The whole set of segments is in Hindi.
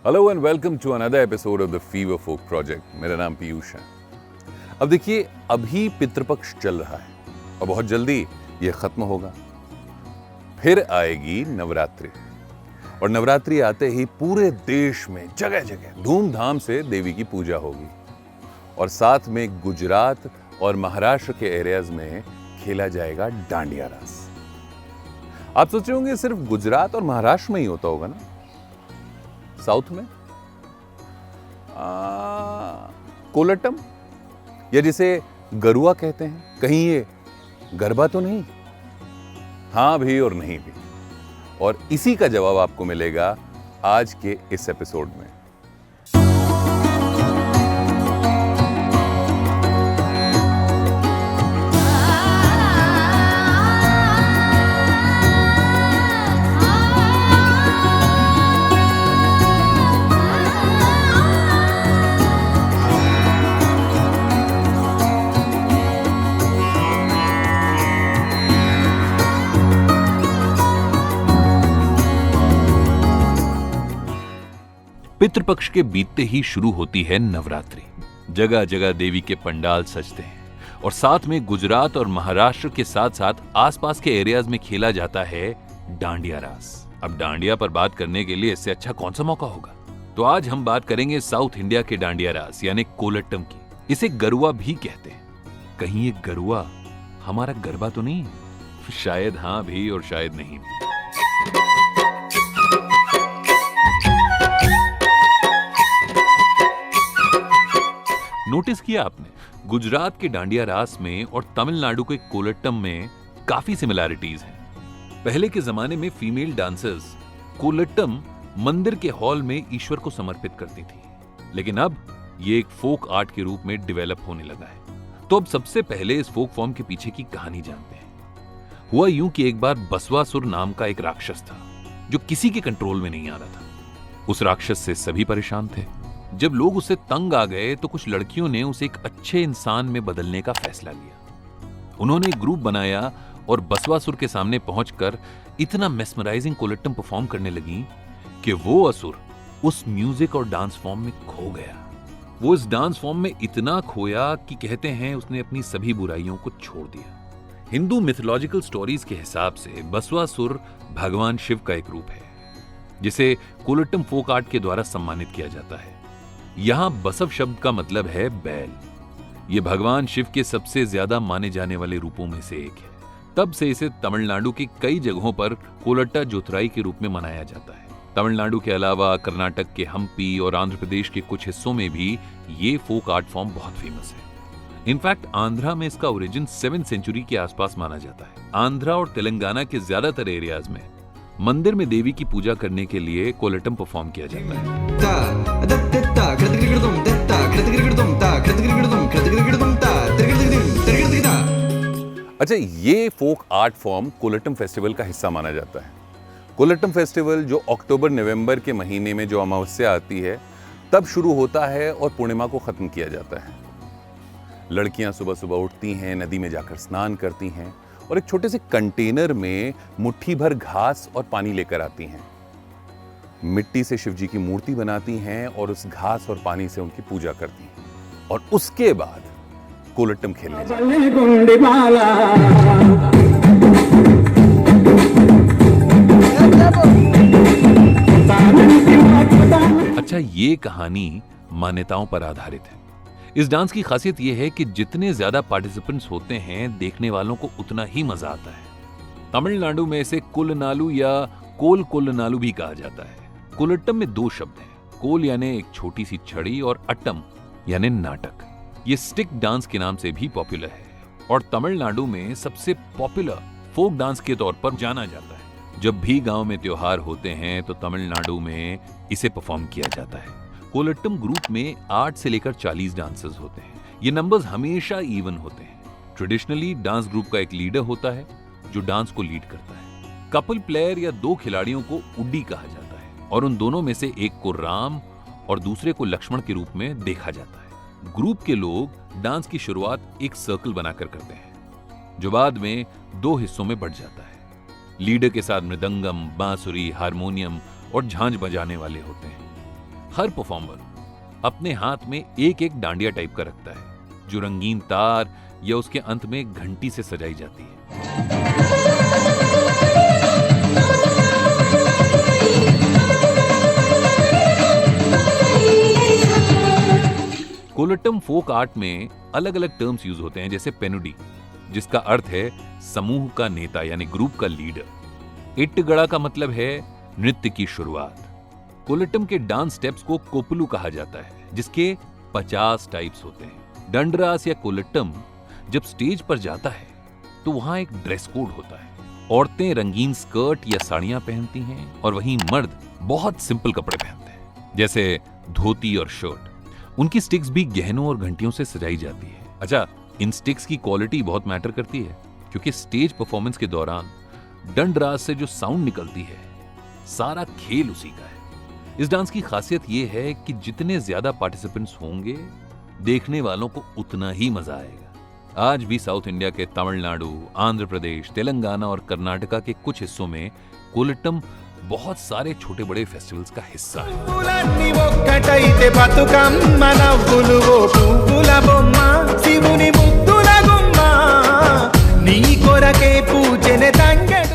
Hello and welcome to another episode of the fever folk project. मेरा नाम पीयूष है। अब देखिए, अभी पितृपक्ष चल रहा है और बहुत जल्दी ये खत्म होगा। फिर आएगी नवरात्रि और नवरात्रि आते ही पूरे देश में जगह जगह धूमधाम से देवी की पूजा होगी और साथ में गुजरात और महाराष्ट्र के एरियाज में खेला जाएगा डांडिया रास। आप सोच रहे होंगे सिर्फ गुजरात और महाराष्ट्र में ही होता होगा ना, साउथ में कोलट्टम या जिसे गरुआ कहते हैं, कहीं ये गरबा तो नहीं? हाँ भी और नहीं भी, और इसी का जवाब आपको मिलेगा आज के इस एपिसोड में। पितृपक्ष के बीतते ही शुरू होती है नवरात्रि। जगह जगह देवी के पंडाल सजते हैं और साथ में गुजरात और महाराष्ट्र के साथ साथ आसपास के एरियाज में खेला जाता है डांडिया रास। अब डांडिया पर बात करने के लिए इससे अच्छा कौन सा मौका होगा? तो आज हम बात करेंगे साउथ इंडिया के डांडिया रास यानी कोलट्टम की। इसे गरुआ भी कहते हैं। कहीं ये गरुआ हमारा गरबा तो नहीं? शायद हाँ भी और शायद नहीं भी। नोटिस किया आपने, गुजरात के डांडिया रास में और तमिलनाडु के कोलट्टम में काफी सिमिलैरिटीज हैं। पहले के जमाने में फीमेल डांसर्स कोलट्टम मंदिर के हॉल में ईश्वर को समर्पित करती थी, लेकिन अब ये एक फोक आर्ट के रूप में डेवलप होने लगा है। तो अब सबसे पहले इस फोक फॉर्म के पीछे की कहानी जानते हैं। हुआ यूं कि एक बार बसवासुर नाम का एक राक्षस था जो किसी के कंट्रोल में नहीं आ रहा था। उस राक्षस से सभी परेशान थे। जब लोग उससे तंग आ गए तो कुछ लड़कियों ने उसे एक अच्छे इंसान में बदलने का फैसला लिया। उन्होंने एक ग्रुप बनाया और बसवासुर के सामने पहुंचकर इतना मेस्मराइजिंग कोलट्टम परफॉर्म करने लगी कि वो असुर उस म्यूजिक और डांस फॉर्म में खो गया। वो इस डांस फॉर्म में इतना खोया कि कहते हैं उसने अपनी सभी बुराइयों को छोड़ दिया। हिंदू मिथोलॉजिकल स्टोरीज के हिसाब से बसवासुर भगवान शिव का एक रूप है जिसे कोलट्टम फोक आर्ट के द्वारा सम्मानित किया जाता है। यहां बसव शब्द का मतलब है बैल। यह भगवान शिव के सबसे ज्यादा माने जाने वाले रूपों में से एक है। तब से इसे तमिलनाडु की कई जगहों पर कोलट्टा जोतराई के रूप में मनाया जाता है। तमिलनाडु के अलावा कर्नाटक के हम्पी और आंध्र प्रदेश के कुछ हिस्सों में भी ये फोक आर्ट फॉर्म बहुत फेमस है। इनफैक्ट आंध्रा में इसका ओरिजिन 7th सेंचुरी के आसपास माना जाता है। आंध्रा और तेलंगाना के ज्यादातर एरियाज में मंदिर में देवी की पूजा करने के लिए कोलट्टम परफॉर्म किया जाता है। अच्छा, ये folk art form Kolattam festival का हिस्सा माना जाता है। कोलट्टम फेस्टिवल जो अक्टूबर नवंबर के महीने में जो अमावस्या आती है तब शुरू होता है और पूर्णिमा को खत्म किया जाता है। लड़कियां सुबह सुबह उठती हैं, नदी में जाकर स्नान करती हैं और एक छोटे से कंटेनर में मुट्ठी भर घास और पानी लेकर आती हैं। मिट्टी से शिव जी की मूर्ति बनाती हैं और उस घास और पानी से उनकी पूजा करती हैं और उसके बाद कोलट्टम खेलने जाती हैं। अच्छा, ये कहानी मान्यताओं पर आधारित है। इस डांस की खासियत यह है कि जितने ज्यादा पार्टिसिपेंट्स होते हैं देखने वालों को उतना ही मजा आता है। तमिलनाडु में इसे कुलनालू या कोल कुलनालू भी कहा जाता है। कोलट्टम में 2 शब्द हैं, कोल यानी एक छोटी सी छड़ी और अट्टम यानी नाटक। ये स्टिक डांस के नाम से भी पॉपुलर है और तमिलनाडु में सबसे पॉपुलर फोक डांस के तौर पर जाना जाता है। जब भी गांव में त्योहार होते हैं तो तमिलनाडु में इसे परफॉर्म किया जाता है। कोलट्टम ग्रुप में 8 से लेकर 40 डांसर्स होते हैं। ये नंबर्स हमेशा इवन होते हैं। ट्रेडिशनली डांस ग्रुप का एक लीडर होता है जो डांस को लीड करता है। कपल प्लेयर या 2 खिलाड़ियों को उड्डी कहा जाता है और उन दोनों में से एक को राम और दूसरे को लक्ष्मण के रूप में देखा जाता है। ग्रुप के लोग डांस की शुरुआत एक सर्कल बनाकर करते हैं जो बाद में 2 हिस्सों में बढ़ जाता है। लीडर के साथ मृदंगम, बांसुरी, हारमोनियम और झांझ बजाने वाले होते हैं। हर परफॉर्मर अपने हाथ में एक एक डांडिया टाइप का रखता है, जो रंगीन तार या उसके अंत में घंटी से सजाई जाती है। कोलट्टम फोक आर्ट में अलग अलग टर्म्स यूज होते हैं, जैसे पेनुडी, जिसका अर्थ है समूह का नेता यानी ग्रुप का लीडर। इट्टगड़ा का मतलब है नृत्य की शुरुआत। कोलट्टम के डांस स्टेप्स को कोपलू कहा जाता है, जिसके 50 टाइप्स होते हैं। दंडरास या कोलट्टम जब स्टेज पर जाता है तो वहां एक ड्रेस कोड होता है। औरतें रंगीन स्कर्ट या साड़ियां पहनती हैं और वहीं मर्द बहुत सिंपल कपड़े पहनते हैं, जैसे धोती और शर्ट। उनकी स्टिक्स भी गहनों और घंटियों से सजाई जाती है। अच्छा, इन स्टिक्स की क्वालिटी बहुत मैटर करती है, क्योंकि स्टेज परफॉर्मेंस के दौरान दंडरास से जो साउंड निकलती है, सारा खेल उसी का है। इस डांस की खासियत यह है कि जितने ज्यादा पार्टिसिपेंट्स होंगे, देखने वालों को उतना ही मजा आएगा। आज भी साउथ इंडिया के तमिलनाडु, आंध्र प्रदेश, तेलंगाना और कर्नाटका के कुछ हिस्सों में कोलट्टम बहुत सारे छोटे बड़े फेस्टिवल्स का हिस्सा है।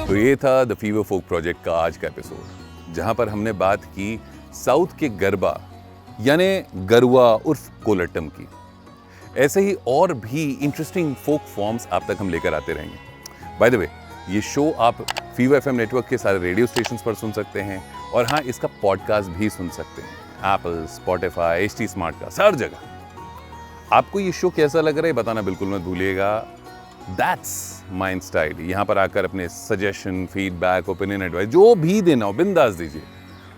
तो ये था द फीवर फोक प्रोजेक्ट का आज का एपिसोड, जहां पर हमने बात की साउथ के गरबा यानी गरुआ उर्फ कोलट्टम की। ऐसे ही और भी इंटरेस्टिंग फोक फॉर्म्स आप तक हम लेकर आते रहेंगे। बाय द वे, ये शो आप फीवर एफएम नेटवर्क के सारे रेडियो स्टेशंस पर सुन सकते हैं, और हाँ, इसका पॉडकास्ट भी सुन सकते हैं एप्पल, स्पॉटिफाई, HT स्मार्टकास्ट, हर जगह। आपको ये शो कैसा लग रहा है बताना बिल्कुल मत भूलिएगा। That's mind style. यहाँ पर आकर अपने सजेशन, फीडबैक, ओपिनियन, एडवाइस जो भी देना हो बिंदास दीजिए।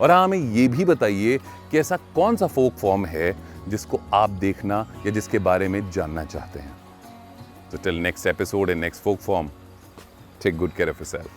और हाँ, हमें ये भी बताइए कि ऐसा कौन सा फोक फॉर्म है जिसको आप देखना या जिसके बारे में जानना चाहते हैं। तो till next episode in next folk form, take good care of yourself.